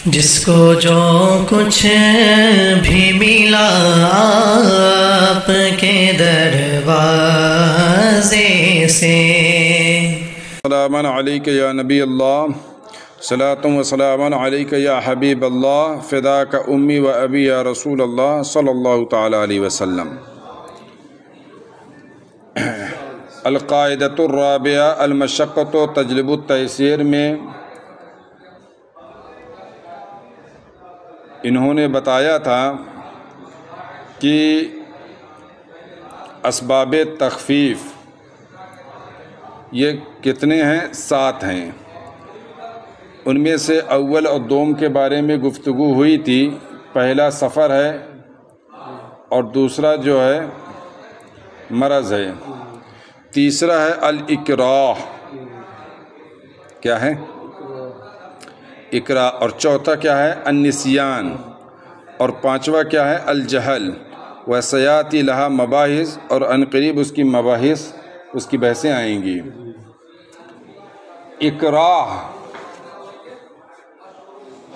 جس کو جو کچھ بھی ملا آپ کے دروازے سے۔ سلام علیک یا نبی اللہ، صلاۃ و سلام علیک یا حبیب اللہ، فداک امی و ابی یا رسول اللہ صلی اللہ تعالی علیہ وسلم۔ القاعدۃ الرابعہ المشقۃ تجلب التیسیر میں انہوں نے بتایا تھا کہ اسباب تخفیف یہ کتنے ہیں؟ 7 ہیں۔ ان میں سے اول اور دوم کے بارے میں گفتگو ہوئی تھی۔ پہلا سفر ہے اور دوسرا جو ہے مرض ہے، تیسرا ہے الاکراہ، کیا ہے؟ اکراہ، اور چوتھا کیا ہے؟ النسیان، اور پانچواں کیا ہے؟ الجہل۔ وسیاتی لہا مباحث، اور عنقریب اس کی مباحث، اس کی بحثیں آئیں گی۔ اکراہ،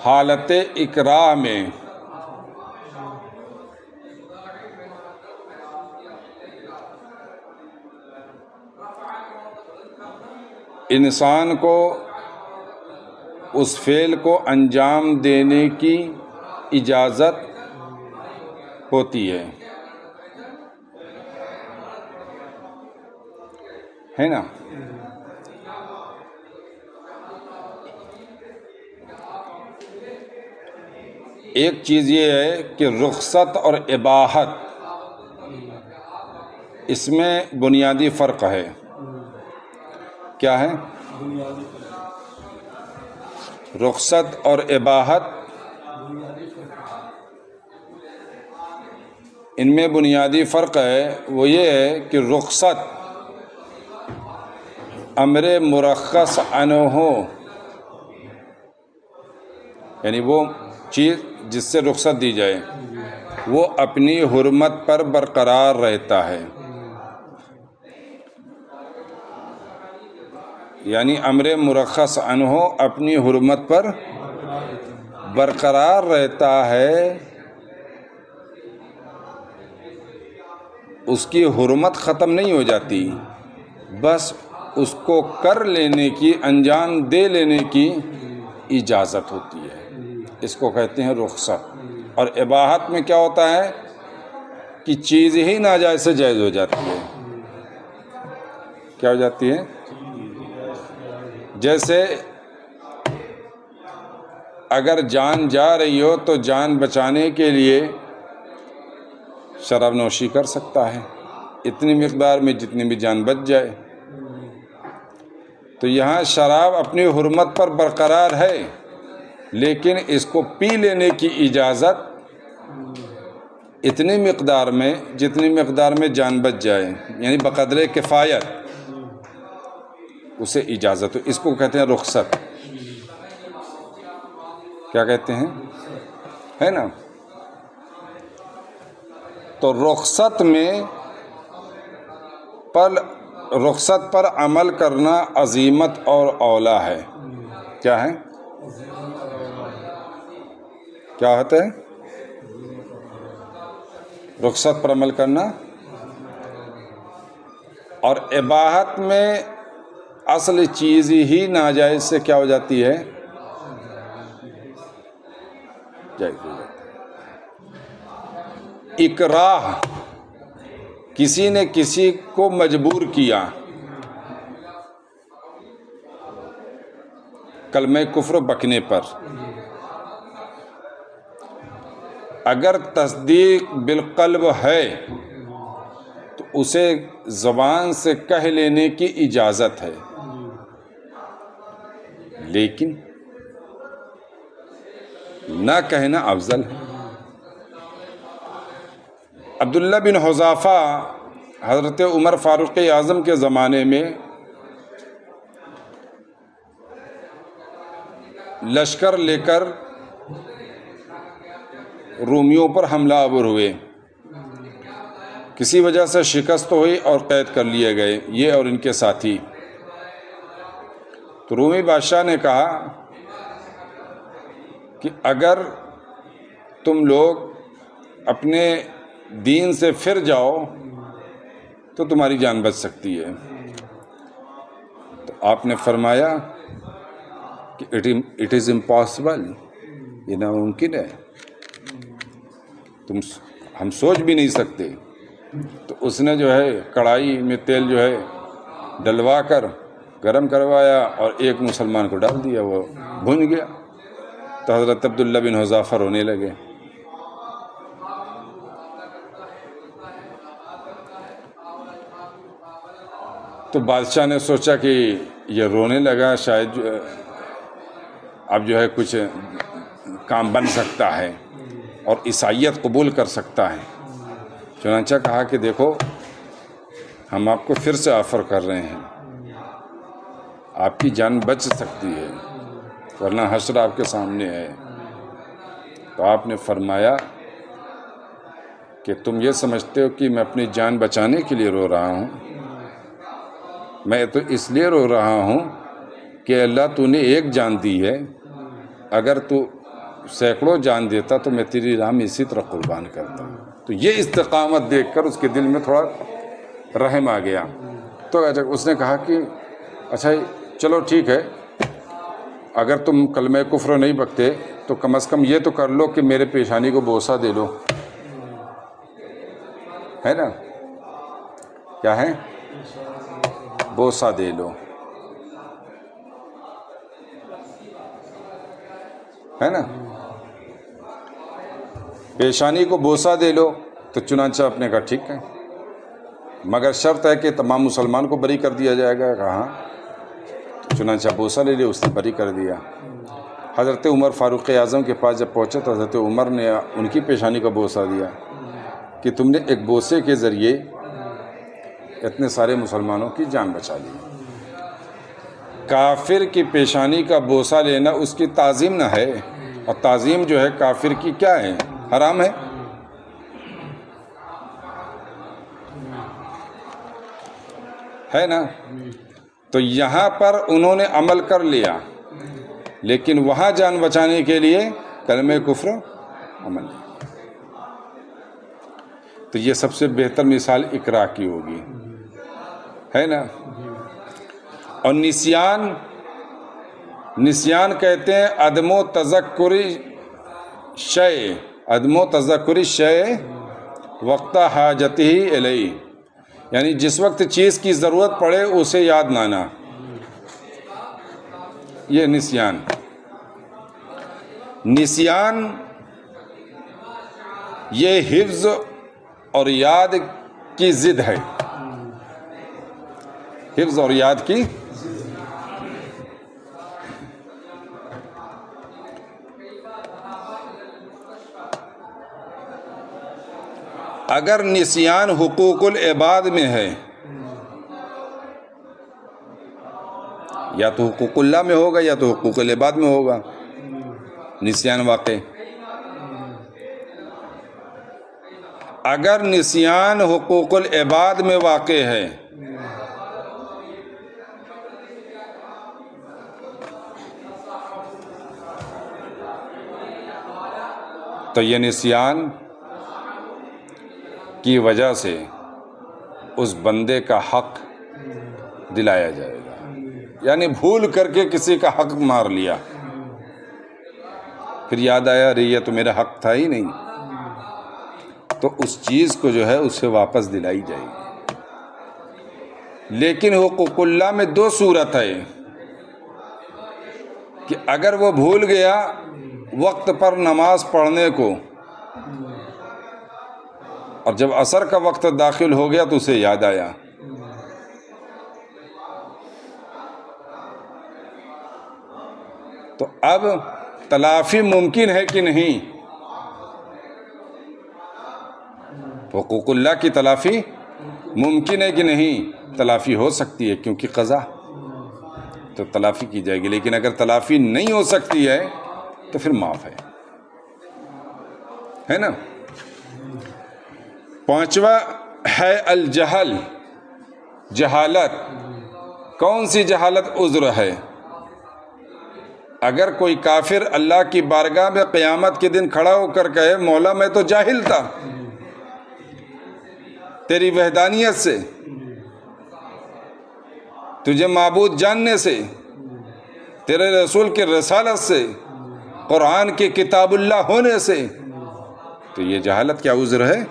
حالت اکراہ میں انسان کو اس فعل کو انجام دینے کی اجازت ہوتی ہے نا؟ ایک چیز یہ ہے کہ رخصت اور اباحت، اس میں بنیادی فرق ہے۔ کیا ہے؟ رخصت اور اباحت، ان میں بنیادی فرق ہے۔ وہ یہ ہے کہ رخصت امر مرخص عنہ ہو، یعنی وہ چیز جس سے رخصت دی جائے وہ اپنی حرمت پر برقرار رہتا ہے، یعنی امر مرخص عنہ اپنی حرمت پر برقرار رہتا ہے، اس کی حرمت ختم نہیں ہو جاتی، بس اس کو کر لینے کی، انجام دے لینے کی اجازت ہوتی ہے۔ اس کو کہتے ہیں رخصت۔ اور اباحت میں کیا ہوتا ہے کہ چیز ہی ناجائز سے جائز ہو جاتی ہے۔ کیا ہو جاتی ہے؟ جیسے اگر جان جا رہی ہو تو جان بچانے کے لیے شراب نوشی کر سکتا ہے، اتنی مقدار میں جتنی بھی جان بچ جائے۔ تو یہاں شراب اپنی حرمت پر برقرار ہے، لیکن اس کو پی لینے کی اجازت اتنی مقدار میں جتنی مقدار میں جان بچ جائے، یعنی بقدر کفایت اسے اجازت ہو۔ اس کو کہتے ہیں رخصت۔ کیا کہتے ہیں؟ ہے نا؟ تو رخصت پر عمل کرنا عزیمت اور اولا ہے۔ کیا ہے؟ کیا ہوتا ہے؟ رخصت پر عمل کرنا۔ اور اباحت میں اصل چیز ہی ناجائز سے کیا ہو جاتی ہے؟ جائز ہو جاتی ہے۔ اکراہ، کسی نے کسی کو مجبور کیا، کلمہ کفر بکنے پر، اگر تصدیق بالقلب ہے تو اسے زبان سے کہہ لینے کی اجازت ہے، لیکن نہ کہنا افضل ہے۔ عبداللہ بن حذافہ حضرت عمر فاروق اعظم کے زمانے میں لشکر لے کر رومیوں پر حملہ آور ہوئے، کسی وجہ سے شکست ہوئی اور قید کر لیے گئے، یہ اور ان کے ساتھی۔ تو رومی بادشاہ نے کہا کہ اگر تم لوگ اپنے دین سے پھر جاؤ تو تمہاری جان بچ سکتی ہے۔ تو آپ نے فرمایا کہ اٹ از امپاسبل، یہ ناممکن ہے، ہم سوچ بھی نہیں سکتے۔ تو اس نے جو ہے کڑھائی میں تیل جو ہے ڈلوا کر گرم کروایا اور ایک مسلمان کو ڈال دیا، وہ بھن گیا۔ تو حضرت عبداللہ بن حذافہ رونے لگے۔ تو بادشاہ نے سوچا کہ یہ رونے لگا، شاید اب جو ہے کچھ کام بن سکتا ہے اور عیسائیت قبول کر سکتا ہے۔ چنانچہ کہا کہ دیکھو ہم آپ کو پھر سے آفر کر رہے ہیں، آپ کی جان بچ سکتی ہے ورنہ حشر آپ کے سامنے ہے۔ تو آپ نے فرمایا کہ تم یہ سمجھتے ہو کہ میں اپنی جان بچانے کے لیے رو رہا ہوں؟ میں تو اس لیے رو رہا ہوں کہ اللہ تو نے ایک جان دی ہے، اگر تو سینکڑوں جان دیتا تو میں تیری راہ میں اسی طرح قربان کرتا۔ تو یہ استقامت دیکھ کر اس کے دل میں تھوڑا رحم آ گیا۔ تو اس نے کہا کہ اچھا چلو ٹھیک ہے، اگر تم کلمہ کفر نہیں بکتے تو کم از کم یہ تو کر لو کہ میرے پیشانی کو بوسہ دے لو، ہے نا؟ کیا ہے؟ بوسہ دے لو، ہے نا؟ پیشانی کو بوسہ دے لو۔ تو چنانچہ آپ نے کہا ٹھیک ہے، مگر شرط ہے کہ تمام مسلمان کو بری کر دیا جائے گا۔ کہا تو چنانچہ بوسہ لے لیا، اس نے بری کر دیا۔ حضرت عمر فاروق اعظم کے پاس جب پہنچے تو حضرت عمر نے ان کی پیشانی کا بوسہ دیا کہ تم نے ایک بوسے کے ذریعے اتنے سارے مسلمانوں کی جان بچا لی۔ کافر کی پیشانی کا بوسہ لینا اس کی تعظیم نہ ہے، اور تعظیم جو ہے کافر کی کیا ہے؟ حرام ہے نا؟ تو یہاں پر انہوں نے عمل کر لیا، لیکن وہاں جان بچانے کے لیے کلمہ کفر عمل نہیں۔ تو یہ سب سے بہتر مثال اقرا کی ہوگی، ہے نا؟ اور نسیان کہتے ہیں عدم و تذکر شیء وقت حاجتہ الیہ، یعنی جس وقت چیز کی ضرورت پڑے اسے یاد نہ آنا، یہ نسیان یہ حفظ اور یاد کی ضد ہے، حفظ اور یاد کی۔ اگر نسیان حقوق العباد میں ہے، یا تو حقوق اللہ میں ہوگا یا تو حقوق العباد میں ہوگا نسیان واقع۔ اگر نسیان حقوق العباد میں واقع ہے تو یہ نسیان کی وجہ سے اس بندے کا حق دلایا جائے گا، یعنی بھول کر کے کسی کا حق مار لیا، پھر یاد آیا ارے یہ تو میرا حق تھا ہی نہیں، تو اس چیز کو جو ہے اسے واپس دلائی جائے گی۔ لیکن حقوق اللہ میں دو صورت ہے کہ اگر وہ بھول گیا وقت پر نماز پڑھنے کو، اور جب عصر کا وقت داخل ہو گیا تو اسے یاد آیا، تو اب تلافی ممکن ہے کہ نہیں؟ حقوق اللہ کی تلافی ممکن ہے کہ نہیں؟ تلافی ہو سکتی ہے کیونکہ قضا، تو تلافی کی جائے گی۔ لیکن اگر تلافی نہیں ہو سکتی ہے تو پھر معاف ہے نا؟ پانچواں ہے الجہل، جہالت۔ کون سی جہالت عذر ہے؟ اگر کوئی کافر اللہ کی بارگاہ میں قیامت کے دن کھڑا ہو کر کہے مولا میں تو جاہل تھا تیری وحدانیت سے، تجھے معبود جاننے سے، تیرے رسول کی رسالت سے، قرآن کی کتاب اللہ ہونے سے، تو یہ جہالت کیا عذر ہے؟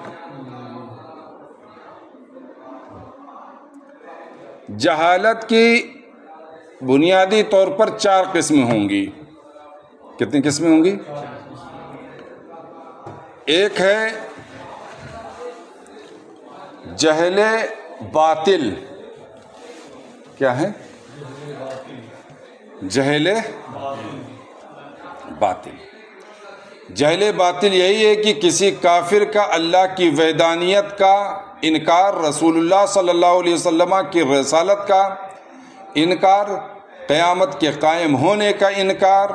جہالت کی بنیادی طور پر 4 قسمیں ہوں گی۔ کتنی قسمیں ہوں گی؟ ایک ہے جہل باطل۔ کیا ہے؟ جہل باطل۔ جہل باطل یہی ہے کہ کسی کافر کا اللہ کی وحدانیت کا انکار، رسول اللہ صلی اللہ علیہ وسلم کی رسالت کا انکار، قیامت کے قائم ہونے کا انکار،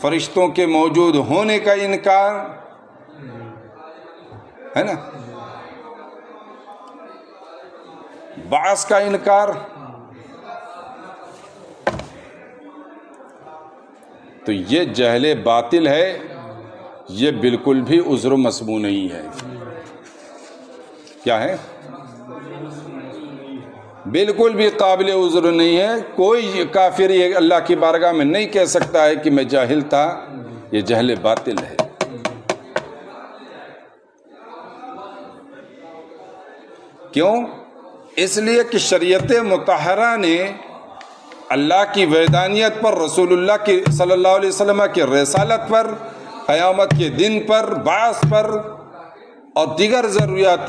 فرشتوں کے موجود ہونے کا انکار، ہے نا، بعث کا انکار، تو یہ جہل باطل ہے، یہ بالکل بھی عذر و مسموع نہیں ہے۔ کیا ہے؟ بالکل بھی قابل عذر نہیں ہے۔ کوئی کافر یہ اللہ کی بارگاہ میں نہیں کہہ سکتا ہے کہ میں جاہل تھا، یہ جہل باطل ہے۔ کیوں؟ اس لیے کہ شریعت مطہرہ نے اللہ کی وحدانیت پر، رسول اللہ کی صلی اللہ علیہ وسلم کی رسالت پر، قیامت کے دن پر، بعث پر اور دیگر ضروریات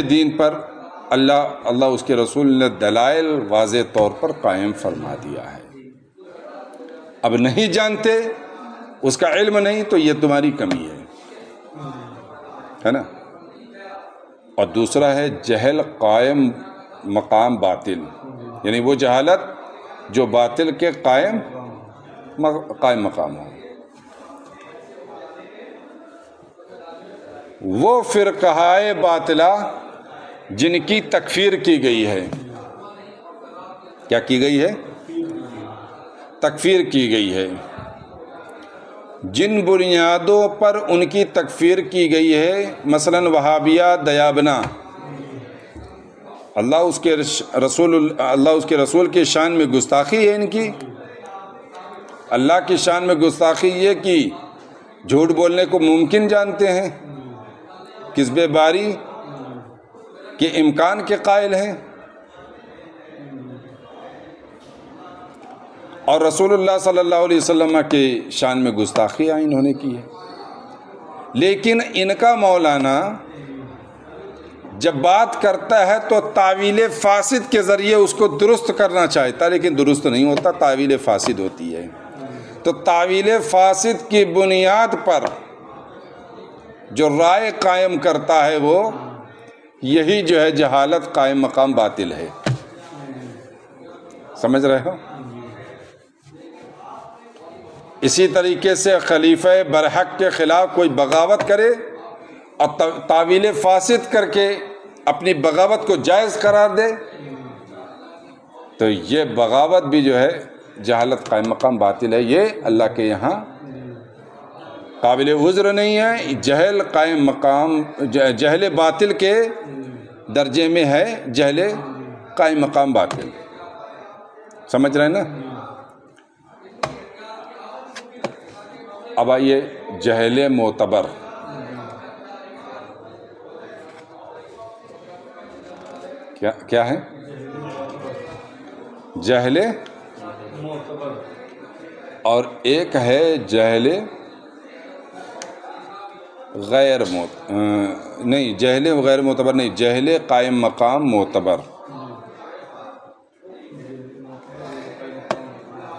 دین پر اللہ اس کے رسول نے دلائل واضح طور پر قائم فرما دیا ہے۔ اب نہیں جانتے، اس کا علم نہیں، تو یہ تمہاری کمی ہے نا۔ اور دوسرا ہے جہل قائم مقام باطل، یعنی وہ جہالت جو باطل کے قائم مقام ہو۔ وہ فرقہ باطلہ جن کی تکفیر کی گئی ہے، کیا کی گئی ہے؟ تکفیر کی گئی ہے۔ جن بنیادوں پر ان کی تکفیر کی گئی ہے، مثلا وہابیہ دیابنہ، اللہ اس کے رسول کی شان میں گستاخی ہے ان کی۔ اللہ کی شان میں گستاخی یہ کہ جھوٹ بولنے کو ممکن جانتے ہیں، کذب باری کے امکان کے قائل ہیں، اور رسول اللہ صلی اللہ علیہ وسلم کے شان میں گستاخی انہوں نے کی ہے۔ لیکن ان کا مولانا جب بات کرتا ہے تو تعویل فاسد کے ذریعے اس کو درست کرنا چاہتا ہے، لیکن درست نہیں ہوتا، تعویل فاسد ہوتی ہے۔ تو تعویل فاسد کی بنیاد پر جو رائے قائم کرتا ہے، وہ یہی جو ہے جہالت قائم مقام باطل ہے۔ سمجھ رہے ہو؟ اسی طریقے سے خلیفہ برحق کے خلاف کوئی بغاوت کرے اور تعویل فاسد کر کے اپنی بغاوت کو جائز قرار دے، تو یہ بغاوت بھی جو ہے جہالت قائم مقام باطل ہے۔ یہ اللہ کے یہاں قابل عذر نہیں ہے، جہل قائم مقام، جہل باطل کے درجے میں ہے، جہل قائم مقام باطل۔ سمجھ رہے ہیں نا؟ اب آئیے جہل معتبر۔ کیا ہے جہل معتبر؟ اور ایک ہے جہل جہل غیر معتبر نہیں، جہل قائم مقام معتبر۔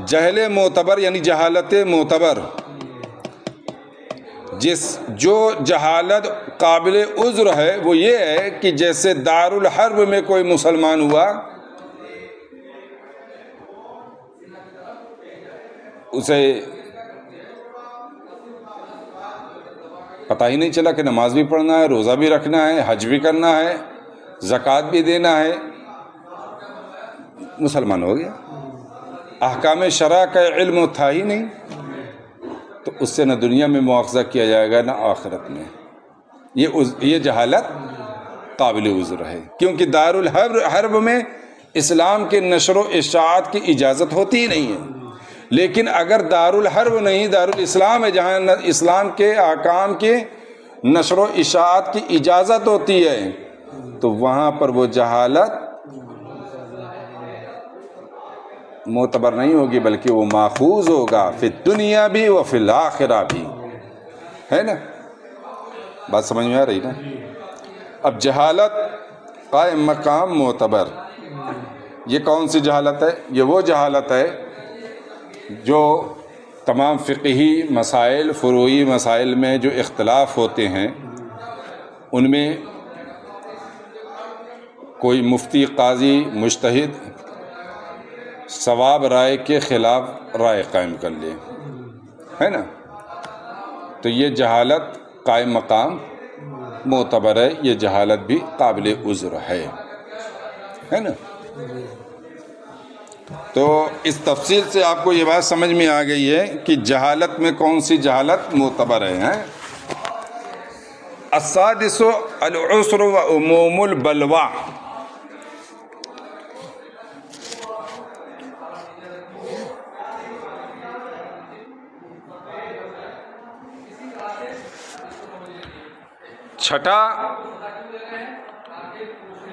جہل معتبر یعنی جہالت معتبر، جو جہالت قابل عذر ہے، وہ یہ ہے کہ جیسے دارالحرب میں کوئی مسلمان ہوا، پتہ ہی نہیں چلا کہ نماز بھی پڑھنا ہے، روزہ بھی رکھنا ہے، حج بھی کرنا ہے، زکوٰۃ بھی دینا ہے، مسلمان ہو گیا۔ احکام شرع کا علم تھا ہی نہیں، تو اس سے نہ دنیا میں مواخذہ کیا جائے گا نہ آخرت میں۔ یہ جہالت قابل عذر ہے، کیونکہ دارالحرب میں اسلام کے نشر و اشاعت کی اجازت ہوتی ہی نہیں ہے۔ لیکن اگر دارالحرب نہیں، دارالاسلام ہے جہاں اسلام کے احکام کے نشر و اشاعت کی اجازت ہوتی ہے، تو وہاں پر وہ جہالت معتبر نہیں ہوگی، بلکہ وہ ماخوذ ہوگا فی الدنیا بھی و فی الآخرہ بھی، ہے نا؟ بات سمجھ میں آ رہی نا؟ اب جہالت قائم مقام معتبر، یہ کون سی جہالت ہے؟ یہ وہ جہالت ہے جو تمام فقہی مسائل، فروعی مسائل میں جو اختلاف ہوتے ہیں، ان میں کوئی مفتی، قاضی، مجتہد صواب رائے کے خلاف رائے قائم کر لے، ہے نا؟ تو یہ جہالت قائم مقام معتبر ہے، یہ جہالت بھی قابل عذر ہے نا؟ تو اس تفصیل سے آپ کو یہ بات سمجھ میں آ گئی ہے کہ جہالت میں کون سی جہالت معتبر ہے۔ السادس العسر و عموم البلوى، چھٹا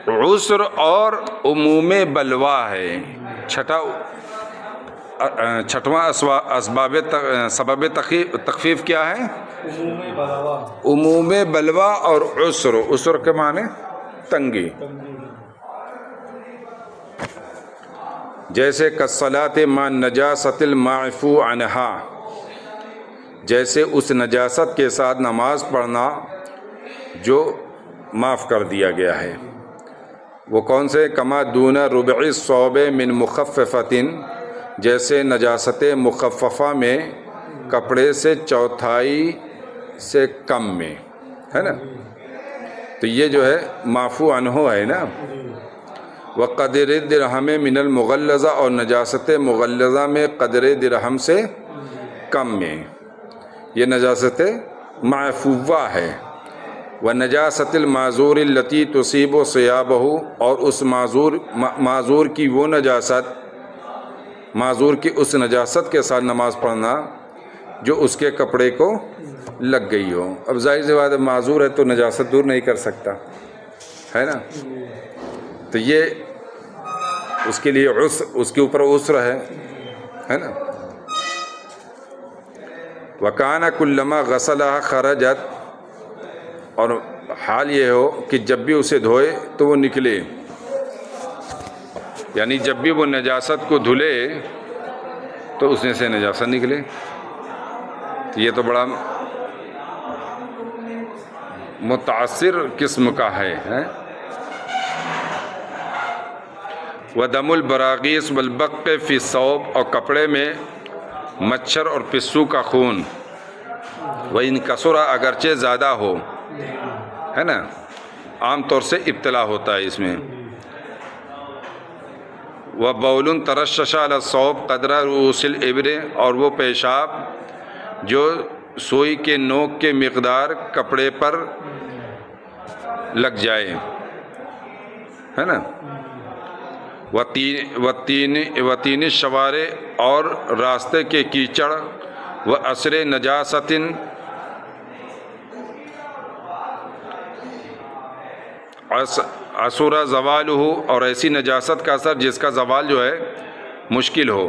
عسر اور عموم بلوا ہے۔ چھٹواں سبب تخفیف کیا ہے؟ عموم بلوا اور عسر۔ عسر کے معنی تنگی، جیسے کالصلاۃ مع نجاست المعفو عنہا، جیسے اس نجاست کے ساتھ نماز پڑھنا جو معاف کر دیا گیا ہے۔ وہ کون سے؟ کما دون ربع الثوب من مخففۃ، جیسے نجاست مخففہ میں کپڑے سے چوتھائی سے کم میں، ہے نا؟ تو یہ جو ہے معفو عنہ ہے نا۔ وقدر درہم من المغلظہ، اور نجاست مغلظہ میں قدر درہم سے کم میں، یہ نجاست معفوہ ہے۔ وَنَجَاسَةِ الْمَعْذُورِ الَّتِي تُصِيبُ ثِيَابَهُ، اور اس معذور کی وہ نجاست، معذور کی اس نجاست کے ساتھ نماز پڑھنا جو اس کے کپڑے کو لگ گئی ہو۔ اب ظاہر سی بات ہے معذور ہے تو نجاست دور نہیں کر سکتا، ہے نا؟ تو یہ اس کے لیے اس کے اوپر عسر ہے نا۔ وَكَانَ كُلَّمَا غَسَلَهَا خَرَجَتْ، اور حال یہ ہو کہ جب بھی اسے دھوئے تو وہ نکلے، یعنی جب بھی وہ نجاست کو دھلے تو اس میں سے نجاست نکلے۔ تو یہ تو بڑا متاثر قسم کا ہے۔ وَدَمُ الْبَرَاغِيثِ وَالْبَقِّ فِي الثَّوْبِ، اور کپڑے میں مچھر اور پسو کا خون، وَإِنْ كَثُرَ، اگرچہ زیادہ ہو، ہے نا؟ عام طور سے ابتلا ہوتا ہے اس میں۔ وَبَوْلٌ تَرَشَّشَ عَلَى الثَّوْبِ قَدْرَ رُؤُوسِ الْإِبْرِ، اور وہ پیشاب جو سوئی کے نوک کے مقدار کپڑے پر لگ جائے، ہے نا؟ وَتِينِ الشَّوَارِعِ، اور راستے کے کیچڑ، وَأَثْرِ نَجَاسَةٍ، عَصُرَ زَوَالُهُ، اور ایسی نجاست کا اثر جس کا زوال جو ہے مشکل ہو،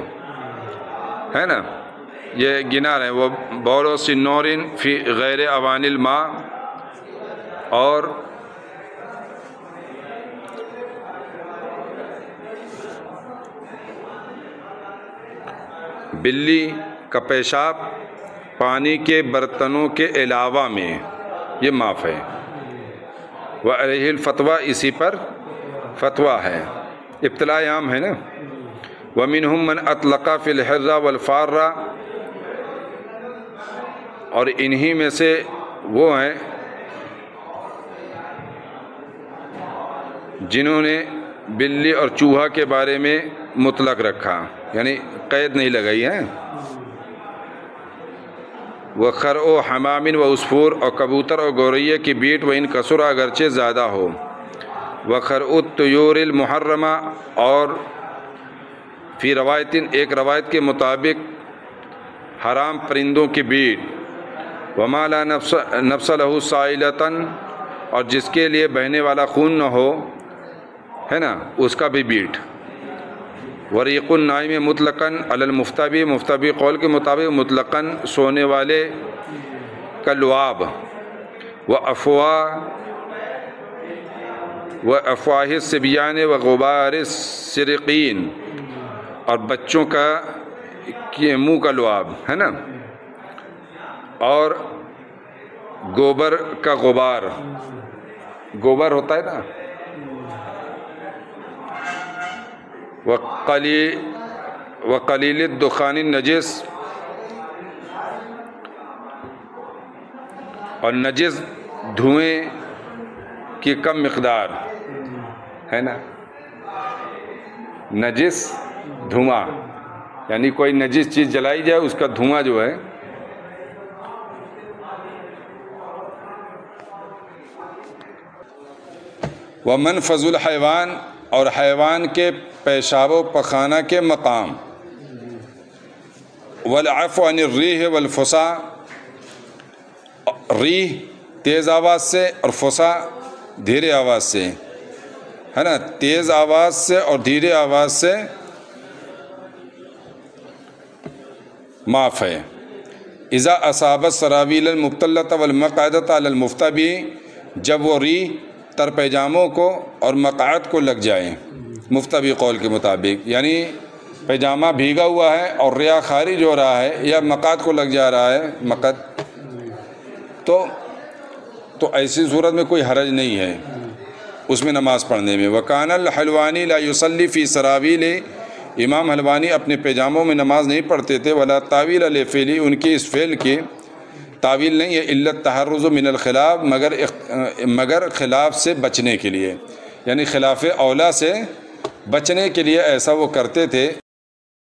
ہے نا؟ یہ گنا رہے وہ بول سنور فی غیر اوان الماء، اور بلی کا پیشاب پانی کے برتنوں کے علاوہ میں، یہ معاف ہے۔ وعلیہ الفتویٰ، اسی پر فتویٰ ہے، ابتلاء عام ہے نا۔ ومنہم من اطلق فی الحرہ والفارہ، اور انہی میں سے وہ ہیں جنہوں نے بلی اور چوہا کے بارے میں مطلق رکھا، یعنی قید نہیں لگائی ہے۔ وہ خرع و حمامن و عصفور، اور کبوتر اور گوریا کی بیٹ، وہ ان کثر اگرچہ زیادہ ہو۔ وہ خرع الطیور المحرمہ، اور فی روایت، ایک روایت کے مطابق حرام پرندوں کی بیٹ۔ وما لا نفس لہ سائلۃ، اور جس کے لیے بہنے والا خون نہ ہو، ہے نا، اس کا بھی بیٹ۔ وریق النائم مطلقاً علی المفتبی، مفتبی قول کے مطابق مطلقاً سونے والے کا لعاب۔ و افواہ الصبیان و غبار السرقین، اور بچوں کا منہ کا لعاب، ہے نا، اور گوبر کا غبار، گوبر ہوتا ہے نا، وقلیل الدخان النجس، اور نجس دھوئیں کی کم مقدار، ہے نا، نجس دھواں، یعنی کوئی نجس چیز جلائی جائے اس کا دھواں جو ہے۔ ومنفذ الحیوان، اور حیوان کے پیشاب و پخانہ کے مقام۔ والعفو عن الریح والفسا، ریح تیز آواز سے اور فسا دھیرے آواز سے، ہے نا، تیز آواز سے اور دھیرے آواز سے معاف ہے۔ اذا اصابت سراویل المبتلۃ والمقعدۃ علی المفتبی، جب وہ ریح تر پیجاموں کو اور مقعد کو لگ جائے، مفتبی قول کے مطابق، یعنی پیجامہ بھیگا ہوا ہے اور ریاء خارج ہو رہا ہے یا مقعد کو لگ جا رہا ہے، مقعد، تو ایسی صورت میں کوئی حرج نہیں ہے اس میں نماز پڑھنے میں۔ وکان الحلوانی لا یصلی فی سراویل، امام حلوانی اپنے پیجاموں میں نماز نہیں پڑھتے تھے۔ ولا تعویل لفعلی، ان کی اس فعل کی تعویل نہیں ہے، الا التحرز من الخلاف، مگر خلاف سے بچنے کے لیے، یعنی خلاف اولا سے بچنے کے لیے ایسا وہ کرتے تھے۔